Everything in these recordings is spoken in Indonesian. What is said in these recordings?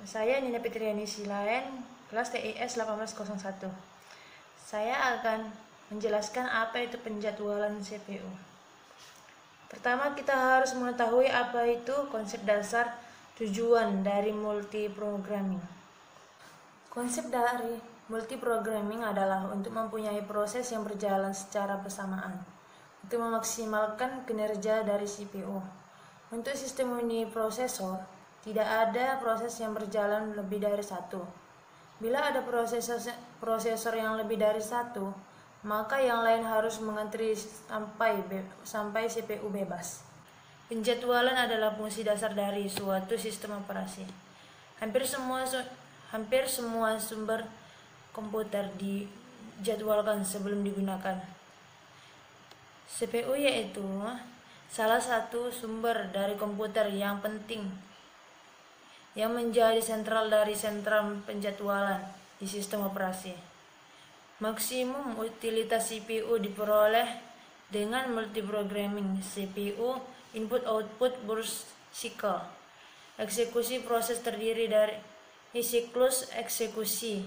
Saya Nina Fitriani Silaen, kelas TIS 1801. Saya akan menjelaskan apa itu penjadwalan CPU. Pertama, kita harus mengetahui apa itu konsep dasar tujuan dari multiprogramming. Konsep dari multiprogramming adalah untuk mempunyai proses yang berjalan secara bersamaan untuk memaksimalkan kinerja dari CPU. Untuk sistem uniprosesor, tidak ada proses yang berjalan lebih dari satu. Bila ada prosesor yang lebih dari satu, maka yang lain harus mengantri sampai CPU bebas. Penjadwalan adalah fungsi dasar dari suatu sistem operasi. Hampir semua sumber komputer dijadwalkan sebelum digunakan. CPU yaitu salah satu sumber dari komputer yang penting yang menjadi sentral dari sentral penjadwalan di sistem operasi. Maksimum utilitas CPU diperoleh dengan multiprogramming. CPU input-output burst cycle. Eksekusi proses terdiri dari siklus eksekusi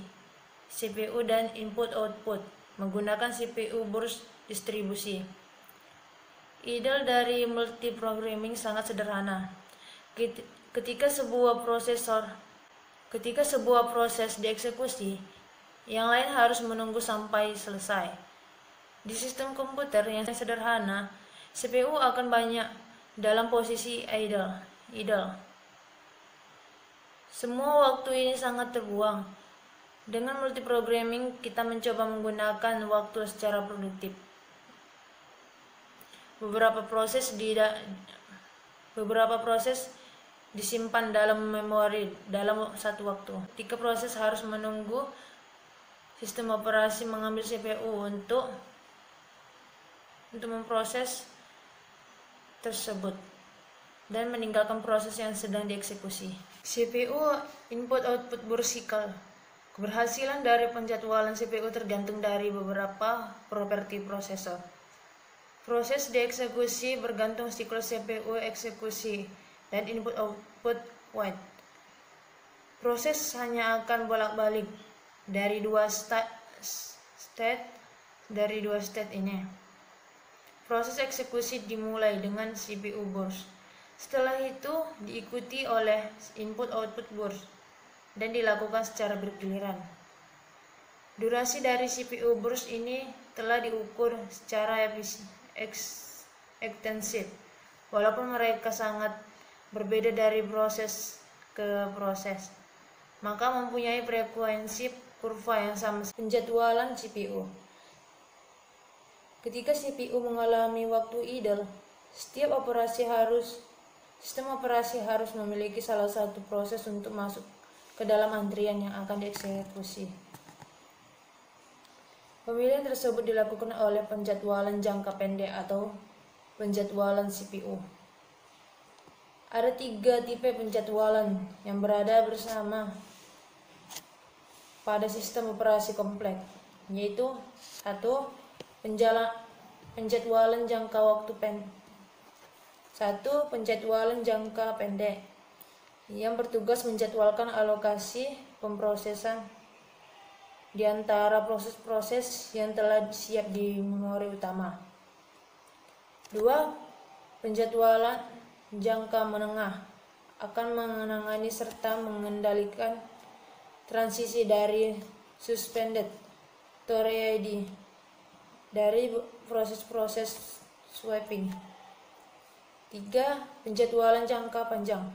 CPU dan input-output menggunakan CPU burst distribusi. Ide dari multiprogramming sangat sederhana. Ketika sebuah proses dieksekusi, yang lain harus menunggu sampai selesai. Di sistem komputer yang sederhana, CPU akan banyak dalam posisi idle. Semua waktu ini sangat terbuang. Dengan multiprogramming, kita mencoba menggunakan waktu secara produktif. Beberapa proses disimpan dalam memori dalam satu waktu. Ketika proses harus menunggu sistem operasi mengambil CPU untuk memproses tersebut dan meninggalkan proses yang sedang dieksekusi. CPU input-output burst cycle. Keberhasilan dari penjadwalan CPU tergantung dari beberapa properti prosesor. Proses dieksekusi bergantung siklus CPU eksekusi dan input-output wait. Proses hanya akan bolak-balik dari dua state ini. Proses eksekusi dimulai dengan CPU burst. Setelah itu diikuti oleh input-output burst dan dilakukan secara bergiliran. Durasi dari CPU burst ini telah diukur secara ekstensif, walaupun mereka sangat berbeda dari proses ke proses, maka mempunyai frekuensi kurva yang sama. Penjadwalan CPU. Ketika CPU mengalami waktu idle, sistem operasi harus memiliki salah satu proses untuk masuk ke dalam antrian yang akan dieksekusi. Pemilihan tersebut dilakukan oleh penjadwalan jangka pendek atau penjadwalan CPU. Ada 3 tipe penjadwalan yang berada bersama pada sistem operasi kompleks, yaitu 1. Penjadwalan jangka waktu pendek. 1. Penjadwalan jangka pendek yang bertugas menjadwalkan alokasi pemrosesan di antara proses-proses yang telah siap di memori utama. 2. Penjadwalan jangka menengah akan menangani serta mengendalikan transisi dari suspended to ready dari proses-proses swapping. 3. Penjadwalan jangka panjang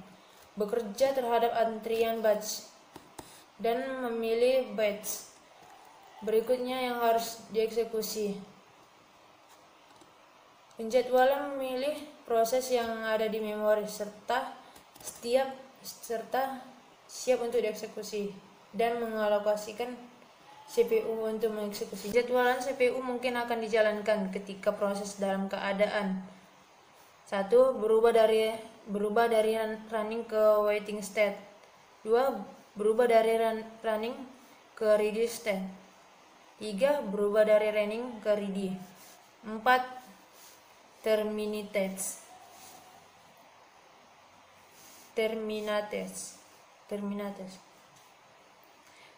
bekerja terhadap antrian batch dan memilih batch berikutnya yang harus dieksekusi. Penjadwalan memilih proses yang ada di memori serta siap untuk dieksekusi dan mengalokasikan CPU untuk mengeksekusi. Penjadwalan CPU mungkin akan dijalankan ketika proses dalam keadaan 1. Berubah dari running ke waiting state. 2. Berubah dari running ke ready state. 3. Berubah dari running ke ready. 4. Terminates. terminates.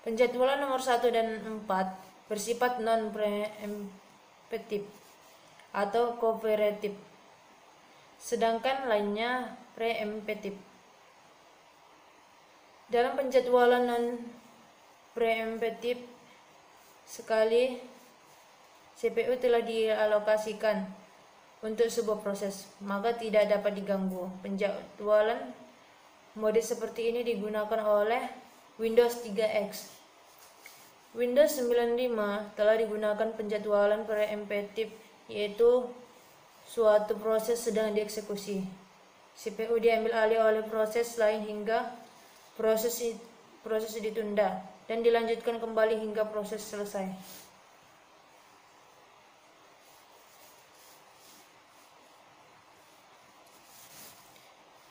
Penjadwalan nomor 1 dan 4 bersifat non-preemptif atau kooperatif, sedangkan lainnya preemptif. Dalam penjadwalan non-preemptif, sekali CPU telah dialokasikan untuk sebuah proses, maka tidak dapat diganggu. Penjadwalan mode seperti ini digunakan oleh Windows 3.x. Windows 95 telah digunakan penjadwalan preemptif, yaitu suatu proses sedang dieksekusi. CPU diambil alih oleh proses lain hingga proses ditunda dan dilanjutkan kembali hingga proses selesai.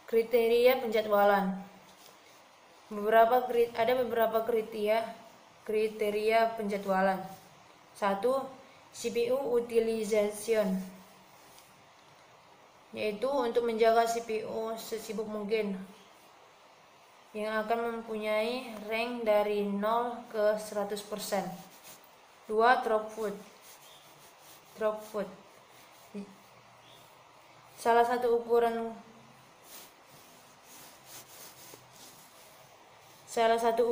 Kriteria penjadwalan. Ada beberapa kriteria penjadwalan. 1. CPU utilization, yaitu untuk menjaga CPU sesibuk mungkin, yang akan mempunyai rank dari 0 ke 100%. 2. Throughput. Salah satu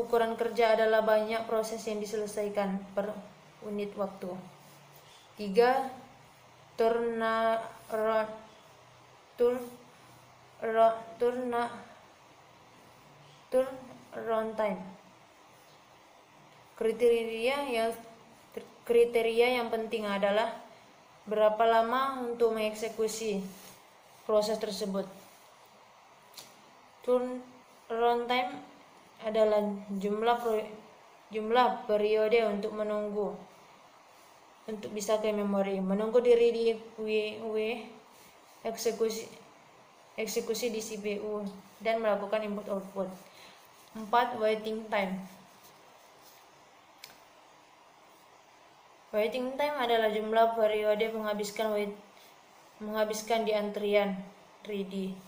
ukuran kerja adalah banyak proses yang diselesaikan per unit waktu. 3. Turnaround time. Kriteria yang penting adalah berapa lama untuk mengeksekusi proses tersebut. Turnaround time adalah jumlah periode untuk menunggu untuk bisa ke memori, menunggu diri di eksekusi di CPU, dan melakukan input output. 4. Waiting time. Waiting time adalah jumlah periode menghabiskan di antrian ready.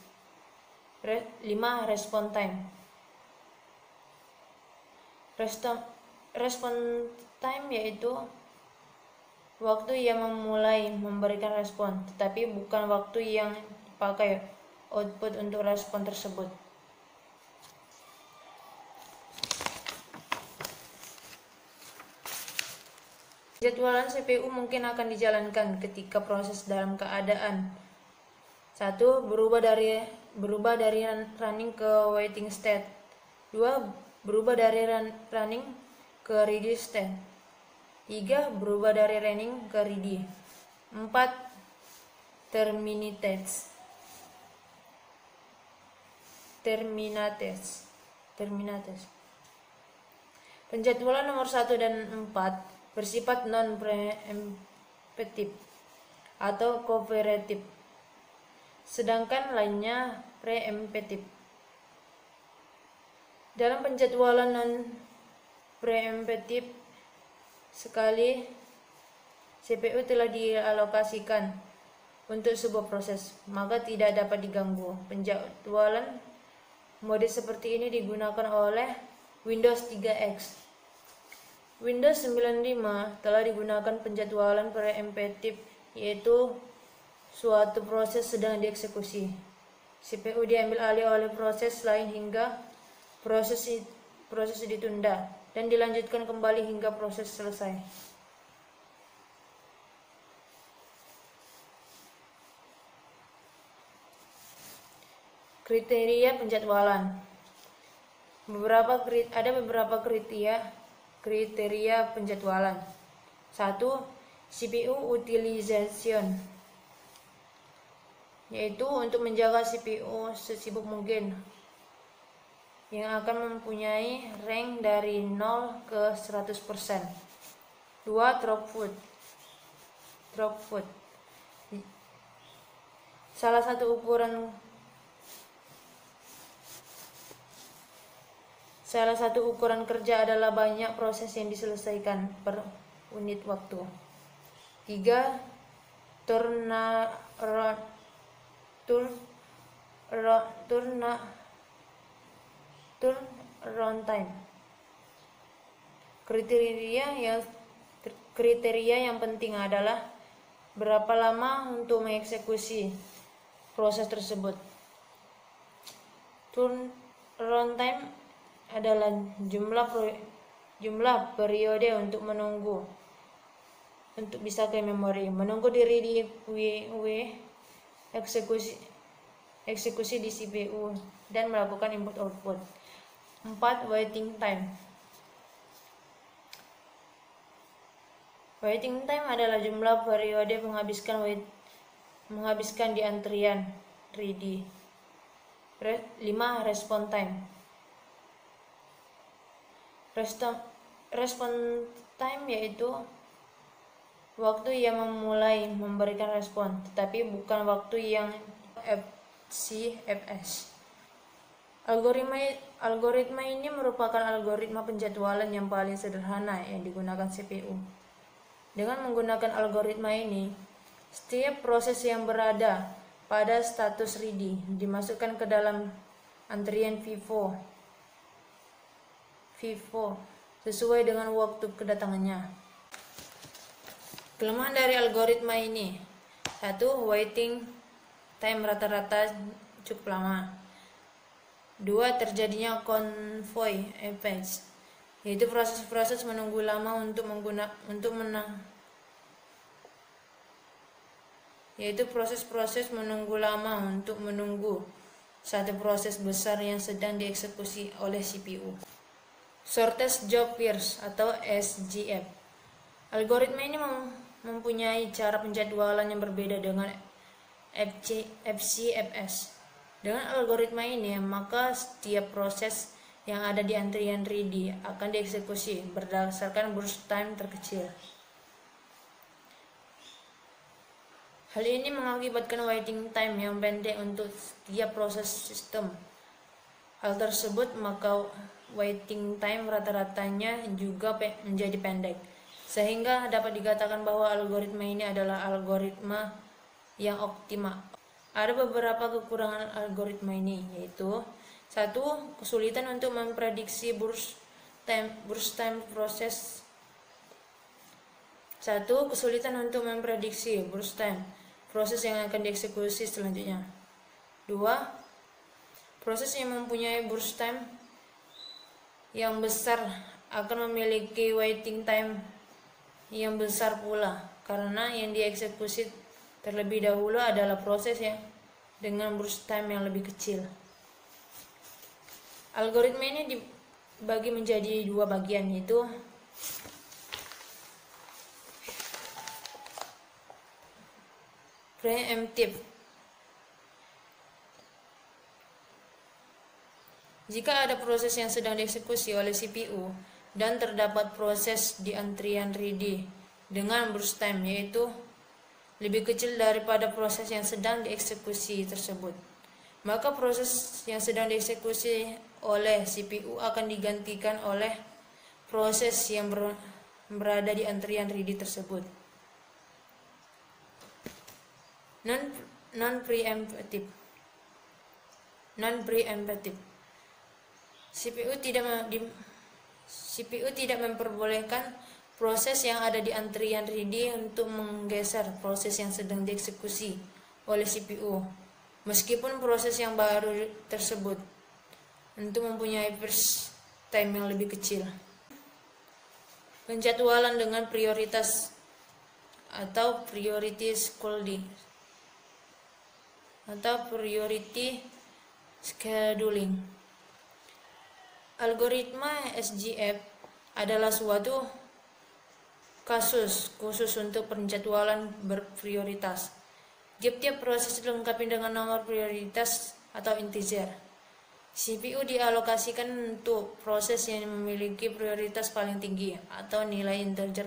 5. Response time. Response time yaitu waktu yang memulai memberikan respon, tetapi bukan waktu yang dipakai output untuk respon tersebut. Jadwalan CPU mungkin akan dijalankan ketika proses dalam keadaan 1. Berubah dari running ke waiting state. 2. Berubah dari running ke ready state. 3. Berubah dari running ke ready. 4. Terminates. Penjadwalan nomor 1 dan 4 bersifat non-preemptif atau kooperatif, sedangkan lainnya preemptif. Dalam penjadwalan non-preemptif, sekali CPU telah dialokasikan untuk sebuah proses, maka tidak dapat diganggu. Penjadwalan mode seperti ini digunakan oleh Windows 3.x. Windows 95 telah digunakan penjadwalan preemptif, yaitu suatu proses sedang dieksekusi. CPU diambil alih oleh proses lain hingga proses ditunda dan dilanjutkan kembali hingga proses selesai. Kriteria penjadwalan. Ada beberapa kriteria penjadwalan. 1. CPU utilization, yaitu untuk menjaga CPU sesibuk mungkin, yang akan mempunyai rank dari 0 ke 100%. 2. Throughput. Salah satu ukuran kerja adalah banyak proses yang diselesaikan per unit waktu. 3. Turnaround runtime. Kriteria yang penting adalah berapa lama untuk mengeksekusi proses tersebut. Runtime adalah jumlah periode untuk menunggu untuk bisa ke memori, menunggu diri di eksekusi di CPU dan melakukan input output. 4. Waiting time. Waiting time adalah jumlah periode menghabiskan di antrian ready. 5. Response time. Response time yaitu waktu yang memulai memberikan respon, tetapi bukan waktu yang FCFS. Algoritma ini merupakan algoritma penjadwalan yang paling sederhana yang digunakan CPU. Dengan menggunakan algoritma ini, setiap proses yang berada pada status ready dimasukkan ke dalam antrian FIFO sesuai dengan waktu kedatangannya. Kelemahan dari algoritma ini: 1. Waiting time rata-rata cukup lama. 2. Terjadinya convoy effect, yaitu proses-proses menunggu lama untuk menunggu satu proses besar yang sedang dieksekusi oleh CPU. Shortest Job First atau SJF. Algoritma ini mempunyai cara penjadwalan yang berbeda dengan FCFS. Dengan algoritma ini, maka setiap proses yang ada di antrian ready akan dieksekusi berdasarkan burst time terkecil. Hal ini mengakibatkan waiting time yang pendek untuk setiap proses sistem. Hal tersebut maka waiting time rata-ratanya juga menjadi pendek, sehingga dapat dikatakan bahwa algoritma ini adalah algoritma yang optimal. Ada beberapa kekurangan algoritma ini, yaitu 1. Kesulitan untuk memprediksi burst time proses. 1. Kesulitan untuk memprediksi burst time proses yang akan dieksekusi selanjutnya. 2. Proses yang mempunyai burst time yang besar akan memiliki waiting time yang besar pula, karena yang dieksekusi terlebih dahulu adalah proses yang dengan burst time yang lebih kecil. Algoritma ini dibagi menjadi 2 bagian, yaitu preemptive. Jika ada proses yang sedang dieksekusi oleh CPU dan terdapat proses di antrian ready dengan burst time yaitu lebih kecil daripada proses yang sedang dieksekusi tersebut, maka proses yang sedang dieksekusi oleh CPU akan digantikan oleh proses yang berada di antrian ready tersebut. Non-preemptive. CPU tidak memperbolehkan proses yang ada di antrian ready untuk menggeser proses yang sedang dieksekusi oleh CPU, meskipun proses yang baru tersebut untuk mempunyai burst time yang lebih kecil. Penjadwalan dengan prioritas atau priority scheduling. Algoritma SJF adalah suatu kasus khusus untuk penjadwalan berprioritas. Tiap-tiap proses dilengkapi dengan nomor prioritas atau integer. CPU dialokasikan untuk proses yang memiliki prioritas paling tinggi atau nilai integer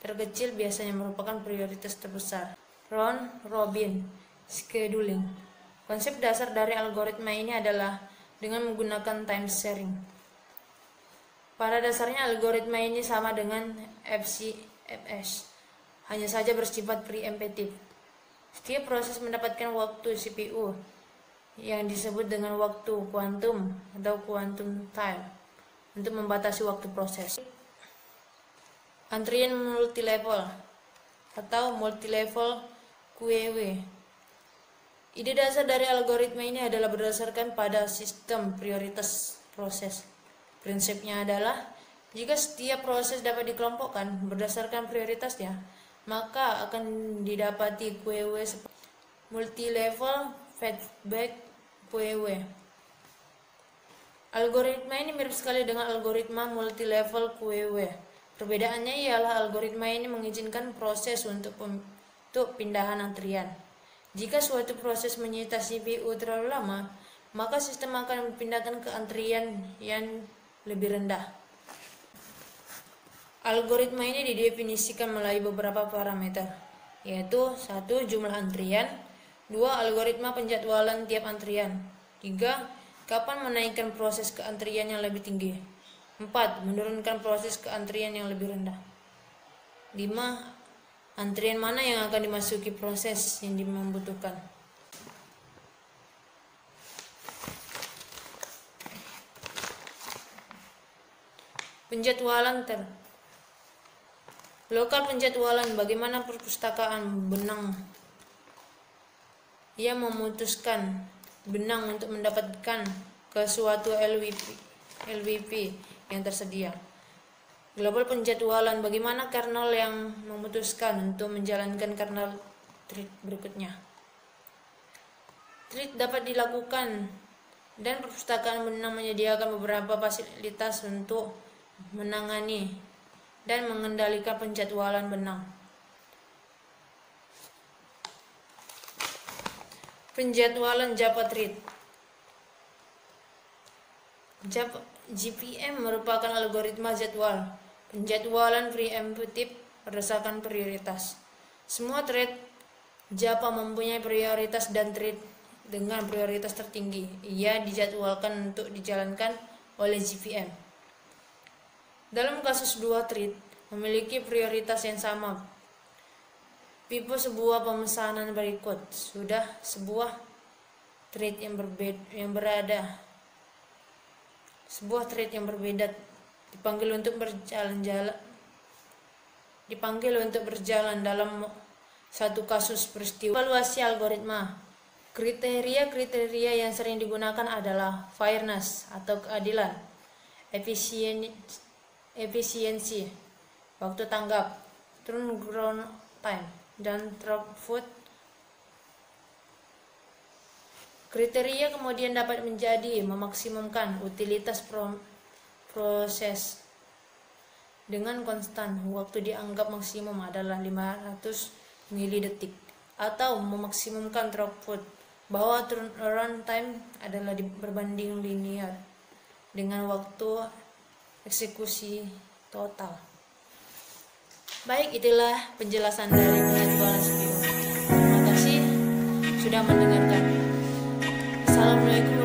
terkecil biasanya merupakan prioritas terbesar. Round-robin scheduling. Konsep dasar dari algoritma ini adalah dengan menggunakan time sharing. Pada dasarnya algoritma ini sama dengan FCFS, hanya saja bersifat preemptive. Setiap proses mendapatkan waktu CPU yang disebut dengan waktu kuantum atau quantum time. untuk membatasi waktu proses. Antrian multilevel atau multilevel QEW. Ide dasar dari algoritma ini adalah berdasarkan pada sistem prioritas proses. Prinsipnya adalah jika setiap proses dapat dikelompokkan berdasarkan prioritasnya, maka akan didapati QEW multilevel feedback QEW. Algoritma ini mirip sekali dengan algoritma multilevel QEW. Perbedaannya ialah algoritma ini mengizinkan proses untuk pindahan antrian. Jika suatu proses menyita CPU terlalu lama, maka sistem akan memindahkan ke antrian yang lebih rendah. Algoritma ini didefinisikan melalui beberapa parameter, yaitu 1. Jumlah antrian, 2. Algoritma penjadwalan tiap antrian, 3. Kapan menaikkan proses ke antrian yang lebih tinggi, 4. Menurunkan proses ke antrian yang lebih rendah, 5. Antrian mana yang akan dimasuki proses yang membutuhkan. Penjadwalan lokal penjadwalan. Bagaimana perpustakaan benang yang memutuskan benang untuk mendapatkan ke suatu LWP yang tersedia. Global penjadwalan. Bagaimana kernel yang memutuskan untuk menjalankan kernel thread berikutnya. Thread dapat dilakukan dan perpustakaan benang menyediakan beberapa fasilitas untuk menangani dan mengendalikan penjadwalan benang. Penjadwalan Java Thread. JVM merupakan algoritma jadwal penjadwalan preemptif berdasarkan prioritas. Semua thread Java mempunyai prioritas dan thread dengan prioritas tertinggi ia dijadwalkan untuk dijalankan oleh JVM. Dalam kasus dua thread memiliki prioritas yang sama, pipo sebuah pemesanan berikut sudah sebuah thread yang berbeda dipanggil untuk berjalan dalam satu kasus peristiwa. Evaluasi algoritma. Kriteria yang sering digunakan adalah fairness atau keadilan, efisiensi, waktu tanggap, turnaround time, dan throughput. Kriteria kemudian dapat menjadi memaksimumkan utilitas proses dengan konstan waktu dianggap maksimum adalah 500 milidetik, atau memaksimumkan throughput bahwa turnaround time adalah berbanding linear dengan waktu eksekusi total. Baik, itulah penjelasan dari penjadwalan CPU. Terima kasih sudah mendengarkan. Assalamualaikum